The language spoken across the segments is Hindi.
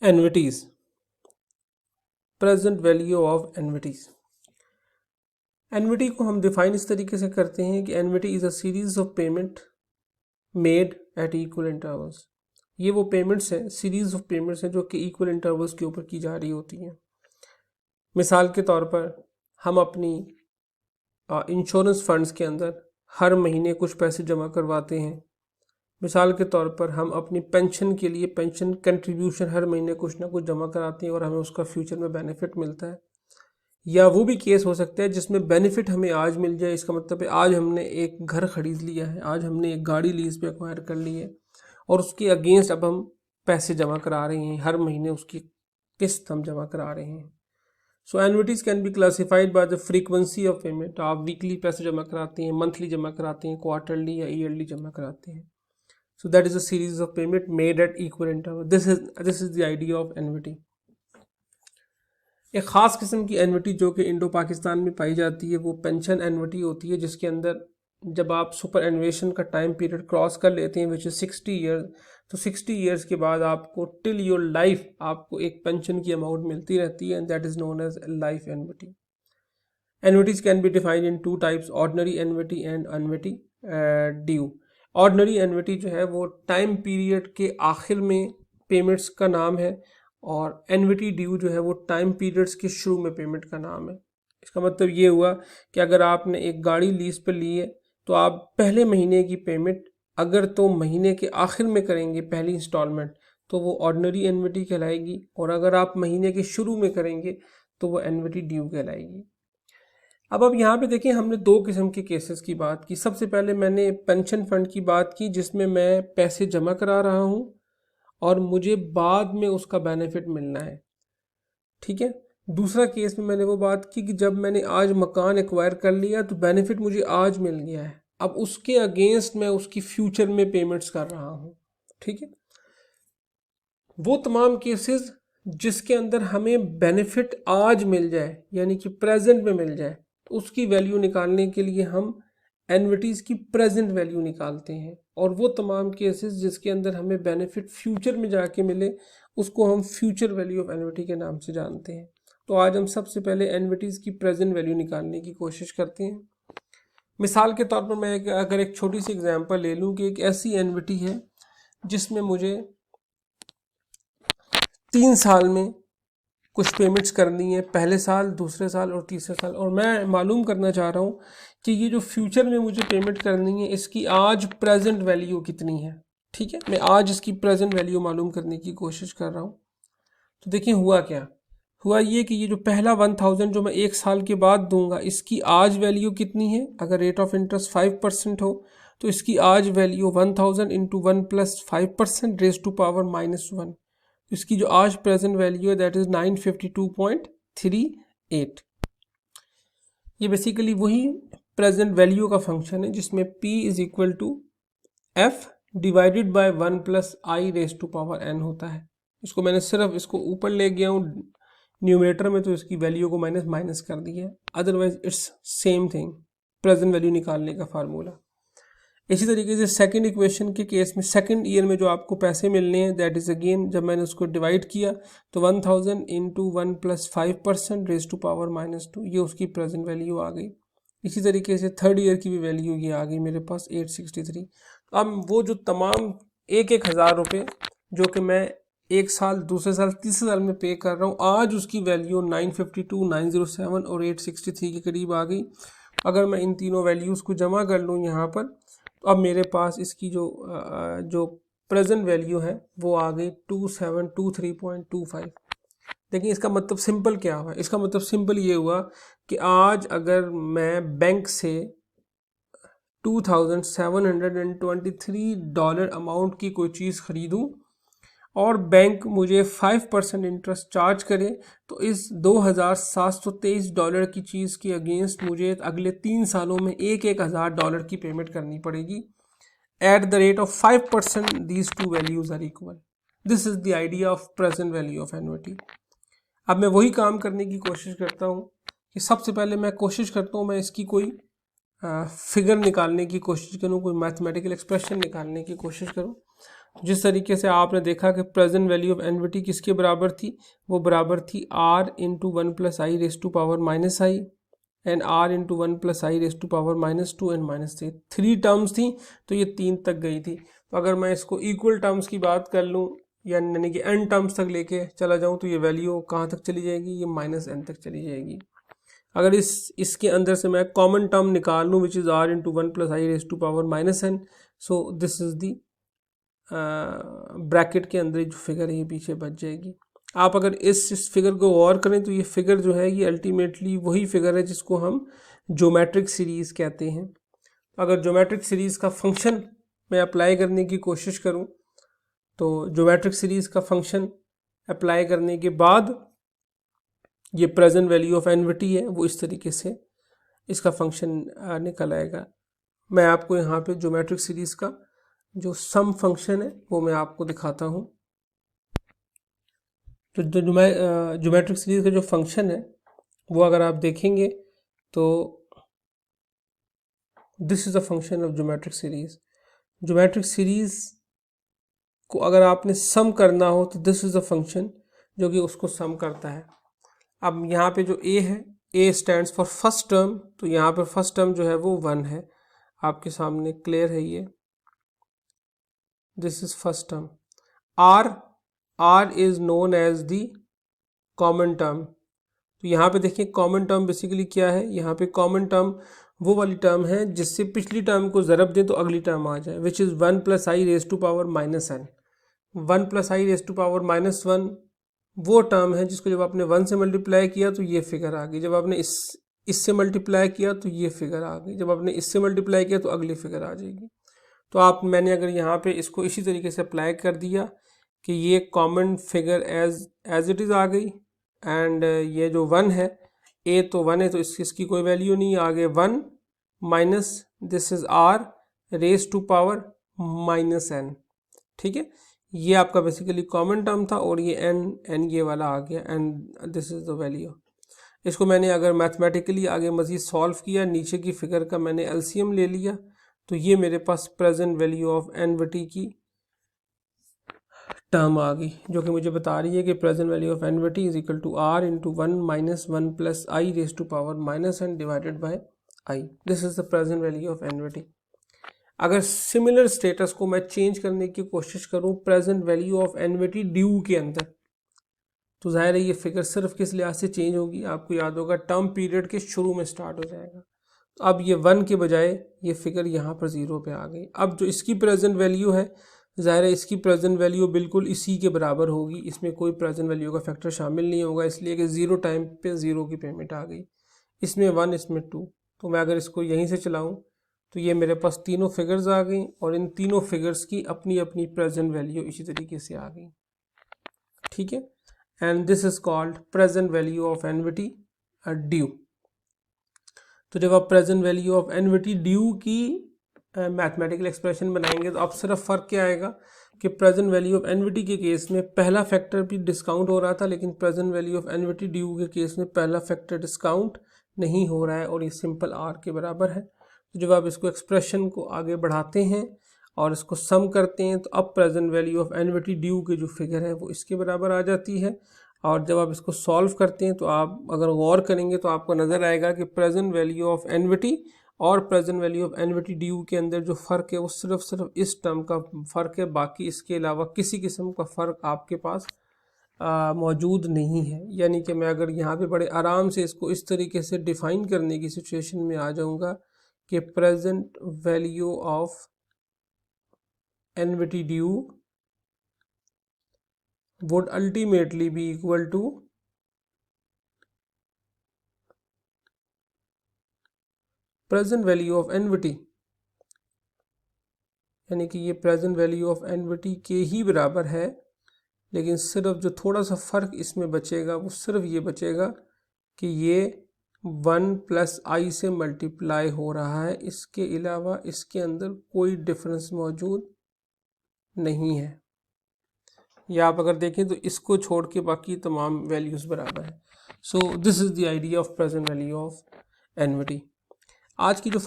एन्युटीज, प्रेजेंट वैल्यू ऑफ एन्युटीज। एन्युटी को हम डिफाइन इस तरीके से करते हैं कि annuity is a series of payment made at equal intervals. ये वो पेमेंट्स हैं, सीरीज ऑफ पेमेंट्स हैं जो कि इक्वल इंटरवल्स के ऊपर की जा रही होती हैं। मिसाल के तौर पर हम अपनी इंश्योरेंस फंड्स के अंदर हर महीने कुछ पैसे जमा करवाते हैं। मिसाल के तौर पर हम अपनी पेंशन के लिए पेंशन कंट्रीब्यूशन हर महीने कुछ ना कुछ जमा कराते हैं और हमें उसका फ्यूचर में बेनिफिट मिलता है। या वो भी केस हो सकता है जिसमें बेनिफिट हमें आज मिल जाए। इसका मतलब है आज हमने एक घर खरीद लिया है, आज हमने एक गाड़ी लीज पे एक्वायर कर ली है और उसके अगेंस्ट अब हम पैसे जमा करा रहे हैं, हर महीने उसकी किस्त हम जमा करा रहे हैं। So annuities can be classified by the frequency of payment. आप वीकली पैसे जमा कराते हैं, मंथली जमा कराते हैं, क्वार्टरली या ईयरली जमा कराते हैं। So that is a series of payment made at equal interval. This is the idea of annuity. एक ख़ास किस्म की एन्युटी जो कि इंडो पाकिस्तान में पाई जाती है वो पेंशन एन्युटी होती है, जिसके अंदर जब आप सुपर एनुएशन का टाइम पीरियड क्रॉस कर लेते हैं विच इज़ 60 ईयर्स, तो 60 ईयर्स के बाद आपको टिल योर लाइफ आपको एक पेंशन की अमाउंट मिलती रहती है and that is known as life annuity. Annuities can be defined in two types, ordinary annuity and annuity due. Ordinary annuity जो है वो टाइम पीरियड के आखिर में पेमेंट्स का नाम है और एन्युटी ड्यू जो है वो टाइम पीरियड्स के शुरू में पेमेंट का नाम है। इसका मतलब ये हुआ कि अगर आपने एक गाड़ी लीज पर ली है तो आप पहले महीने की पेमेंट अगर तो महीने के आखिर में करेंगे पहली इंस्टॉलमेंट तो वो ऑर्डिनरी एन्युटी कहलाएगी, और अगर आप महीने के शुरू में करेंगे तो वो एन्युटी ड्यू कहलाएगी। अब यहाँ पे देखिए हमने दो किस्म के केसेस की बात की। सबसे पहले मैंने पेंशन फंड की बात की जिसमें मैं पैसे जमा करा रहा हूँ और मुझे बाद में उसका बेनिफिट मिलना है, ठीक है। दूसरा केस में मैंने वो बात की कि जब मैंने आज मकान एक्वायर कर लिया तो बेनिफिट मुझे आज मिल गया है, अब उसके अगेंस्ट मैं उसकी फ्यूचर में पेमेंट्स कर रहा हूँ, ठीक है। वो तमाम केसेस जिसके अंदर हमें बेनिफिट आज मिल जाए यानी कि प्रेजेंट में मिल जाए तो उसकी वैल्यू निकालने के लिए हम एन्युटीज़ की प्रेजेंट वैल्यू निकालते हैं, और वो तमाम केसेस जिसके अंदर हमें बेनिफिट फ्यूचर में जाके मिले उसको हम फ्यूचर वैल्यू ऑफ एन्युटी के नाम से जानते हैं। तो आज हम सबसे पहले एन्युटीज़ की प्रेजेंट वैल्यू निकालने की कोशिश करते हैं। मिसाल के तौर पर मैं अगर एक छोटी सी एग्जांपल ले लूँ कि एक ऐसी एन्युटी है जिसमें मुझे 3 साल में कुछ पेमेंट्स करनी है, पहले साल, दूसरे साल और तीसरे साल, और मैं मालूम करना चाह रहा हूँ कि ये जो फ्यूचर में मुझे पेमेंट करनी है इसकी आज प्रेजेंट वैल्यू कितनी है, ठीक है। मैं आज इसकी प्रेजेंट वैल्यू मालूम करने की कोशिश कर रहा हूँ। तो देखिए हुआ क्या, हुआ ये कि ये जो पहला 1000 जो मैं एक साल के बाद दूंगा इसकी आज वैल्यू कितनी है। अगर रेट ऑफ इंटरेस्ट 5% हो तो इसकी आज value 1000 into 1 plus 5% raise to power -1। इसकी जो आज प्रेजेंट वैल्यू है दैट इज 952.38। ये बेसिकली वही प्रेजेंट वैल्यू का फंक्शन है जिसमें p is equal to f divided by 1 plus i raise to power n होता है। इसको मैंने सिर्फ इसको ऊपर ले गया हूँ न्यूमरेटर में तो इसकी वैल्यू को माइनस माइनस कर दिया है, otherwise it's same thing, present value निकालने का फार्मूला। इसी तरीके से सेकंड इक्वेशन के केस में सेकंड ईयर में जो आपको पैसे मिलने हैं दैट इज अगेन जब मैंने उसको डिवाइड किया तो 1000 into 1 plus 5% raise to power -2, ये उसकी प्रेजेंट वैल्यू आ गई। इसी तरीके से थर्ड ईयर की भी वैल्यू ये आ गई मेरे पास 863। अब वो जो तमाम एक हज़ार रुपये जो कि मैं एक साल, दूसरे साल, तीसरे साल में पे कर रहा हूँ, आज उसकी वैल्यू 952, 907 और 863 के करीब आ गई। अगर मैं इन तीनों वैल्यूज़ को जमा कर लूँ यहाँ पर तो अब मेरे पास इसकी जो प्रेजेंट वैल्यू है वो आ गई 2723.25। देखिए इसका मतलब सिंपल क्या हुआ, इसका मतलब सिंपल ये हुआ कि आज अगर मैं बैंक से $2723 अमाउंट की कोई चीज़ ख़रीदूँ और बैंक मुझे 5% इंटरेस्ट चार्ज करे तो इस $2723 की चीज़ के अगेंस्ट मुझे अगले 3 सालों में $1000 की पेमेंट करनी पड़ेगी at the rate of 5%। These two values are equal. This is the idea of present value of annuity. अब मैं वही काम करने की कोशिश करता हूँ कि सबसे पहले मैं कोशिश करता हूँ मैं इसकी कोई फिगर निकालने की कोशिश करूँ, कोई मैथमेटिकल एक्सप्रेशन निकालने की कोशिश करूँ। जिस तरीके से आपने देखा कि प्रेजेंट वैल्यू ऑफ एनविटी किसके बराबर थी, वो बराबर थी r into one plus i raise to power minus i and r into one plus i raise to power -2 and -3। 3 terms थी तो ये 3 तक गई थी। तो अगर मैं इसको इक्वल टर्म्स की बात कर लूँ यानी कि n टर्म्स तक लेके चला जाऊँ तो ये वैल्यू कहाँ तक चली जाएगी, ये -n तक चली जाएगी। अगर इसके अंदर से मैं कॉमन टर्म निकाल लूँ which is r into one plus i raise to power -n, so this is the bracket के अंदर जो फिगर है ये पीछे बच जाएगी। आप अगर इस फिगर को गौर करें तो ये फिगर जो है ये अल्टीमेटली वही फिगर है जिसको हम ज्योमेट्रिक सीरीज़ कहते हैं। अगर ज्योमेट्रिक सीरीज़ का फंक्शन मैं अप्लाई करने की कोशिश करूं तो ज्योमेट्रिक सीरीज़ का फंक्शन अप्लाई करने के बाद ये प्रेजेंट वैल्यू ऑफ एनविटी है वो इस तरीके से इसका फंक्शन निकल आएगा। मैं आपको यहाँ पे ज्योमेट्रिक सीरीज़ का जो सम फंक्शन है वो मैं आपको दिखाता हूँ। तो ज्योमेट्रिक सीरीज़ का जो फंक्शन है वो अगर आप देखेंगे तो this is the function of geometric series. Geometric series को अगर आपने सम करना हो तो दिस इज़ द फंक्शन जो कि उसको सम करता है। अब यहाँ पे जो a है, a stands for first term, तो यहाँ पर फर्स्ट टर्म जो है वो 1 है, आपके सामने क्लियर है ये, this is first term. r is known as the common term. तो यहाँ पे देखिए कॉमन टर्म बेसिकली क्या है, यहाँ पे कॉमन टर्म वो वाली टर्म है जिससे पिछली टर्म को ज़रब दें तो अगली टर्म आ जाए, which is 1 plus i raise to power -n। 1 plus i raise to power -1 वो टर्म है जिसको जब आपने 1 से मल्टीप्लाई किया तो ये फिगर आ गई, जब आपने इससे मल्टीप्लाई किया तो ये फिगर आ गई, जब आपने इससे मल्टीप्लाई किया तो अगली फिगर आ जाएगी। तो मैंने अगर यहाँ पे इसको इसी तरीके से अप्लाई कर दिया कि ये common figure as it is आ गई एंड ये जो 1 है, a तो 1 है तो इसकी कोई वैल्यू नहीं, आगे 1 minus this is r raise to power -n। ठीक है, ये आपका बेसिकली कॉमन टर्म था और ये n ये वाला आ गया and this is the value. इसको मैंने अगर मैथमेटिकली आगे मज़ीद सॉल्व किया, नीचे की फिगर का मैंने एलसीएम ले लिया, तो ये मेरे पास प्रेजेंट वैल्यू ऑफ एनविटी की टर्म आ गई जो कि मुझे बता रही है कि present value of annuity is equal to r into 1 minus 1 plus i raise to power -n divided by i। This is the present value of annuity. अगर सिमिलर स्टेटस को मैं चेंज करने की कोशिश करूं प्रेजेंट वैल्यू ऑफ एनविटी ड्यू के अंदर, तो जाहिर है ये फिगर सिर्फ किस लिहाज से चेंज होगी, आपको याद होगा टर्म पीरियड के शुरू में स्टार्ट हो जाएगा। तो अब ये 1 के बजाय ये फिगर यहाँ पर 0 पे आ गई। अब जो इसकी प्रेजेंट वैल्यू है, ज़ाहिर है इसकी प्रेजेंट वैल्यू बिल्कुल इसी के बराबर होगी, इसमें कोई प्रेजेंट वैल्यू का फैक्टर शामिल नहीं होगा, इसलिए कि 0 टाइम पे 0 की पेमेंट आ गई, इसमें 1 इसमें 2। तो मैं अगर इसको यहीं से चलाऊँ तो ये मेरे पास तीनों फिगर्स आ गई और इन तीनों फिगर्स की अपनी अपनी प्रेजेंट वैल्यू इसी तरीके से आ गई। ठीक है, and this is called present value of एनविटी due. तो जब आप प्रेजेंट वैल्यू ऑफ एनविटी ड्यू की मैथमेटिकल एक्सप्रेशन बनाएंगे तो अब सिर्फ फ़र्क क्या आएगा कि प्रेजेंट वैल्यू ऑफ एनविटी के केस में पहला फैक्टर भी डिस्काउंट हो रहा था, लेकिन प्रेजेंट वैल्यू ऑफ एनविटी ड्यू के केस में पहला फैक्टर डिस्काउंट नहीं हो रहा है और ये सिंपल आर के बराबर है। तो जब आप इसको एक्सप्रेशन को आगे बढ़ाते हैं और इसको सम करते हैं तो अब प्रेजेंट वैल्यू ऑफ एनविटी ड्यू की जो फिगर है वो इसके बराबर आ जाती है। और जब आप इसको सॉल्व करते हैं तो आप अगर गौर करेंगे तो आपको नज़र आएगा कि प्रेजेंट वैल्यू ऑफ एनविटी और प्रेजेंट वैल्यू ऑफ एनविटी ड्यू के अंदर जो फ़र्क है वो सिर्फ इस टर्म का फ़र्क है, बाकी इसके अलावा किसी किस्म का फ़र्क आपके पास मौजूद नहीं है। यानी कि मैं अगर यहाँ पे बड़े आराम से इसको इस तरीके से डिफ़ाइन करने की सिचुएशन में आ जाऊँगा कि present value of एनविटी due would ultimately be equal to present value of एनविटी, यानी कि ये प्रेजेंट वैल्यू ऑफ एनविटी के ही बराबर है, लेकिन सिर्फ जो थोड़ा सा फ़र्क इसमें बचेगा वो सिर्फ ये बचेगा कि ये 1 प्लस आई से मल्टीप्लाई हो रहा है, इसके अलावा इसके अंदर कोई डिफरेंस मौजूद नहीं है। या आप अगर देखें तो इसको छोड़ के बाकी तमाम वैल्यूज़ बराबर है। सो this is the idea of present value of एनविटी। आज की जो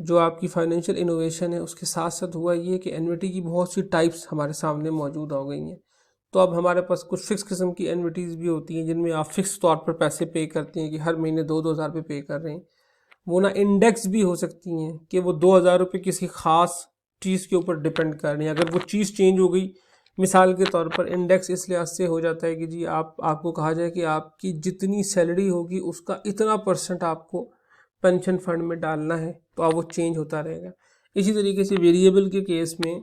जो आपकी फाइनेंशियल इनोवेशन है उसके साथ साथ हुआ ये कि एन्युटी की बहुत सी टाइप्स हमारे सामने मौजूद हो गई हैं। तो अब हमारे पास कुछ फिक्स किस्म की एन्युटीज़ भी होती हैं जिनमें आप फिक्स तौर पर पैसे पे करते हैं कि हर महीने 2-2 हज़ार रुपये पे कर रहे हैं। वो ना इंडेक्स भी हो सकती हैं कि वो 2 हज़ार रुपये किसी ख़ास चीज़ के ऊपर डिपेंड कर रही हैं। अगर वो चीज़ चेंज हो गई, मिसाल के तौर पर इंडेक्स इस लिहाज से हो जाता है कि जी आपको कहा जाए कि आपकी जितनी सैलरी होगी उसका इतना % आपको पेंशन फंड में डालना है, तो अब वो चेंज होता रहेगा। इसी तरीके से वेरिएबल के केस में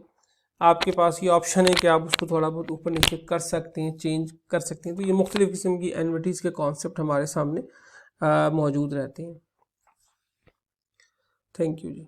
आपके पास ये ऑप्शन है कि आप उसको थोड़ा बहुत ऊपर नीचे कर सकते हैं, चेंज कर सकते हैं। तो ये मुख्तलिफ़ किस्म की एन्युटीज़ के कॉन्सेप्ट हमारे सामने मौजूद रहते हैं। Thank you ji.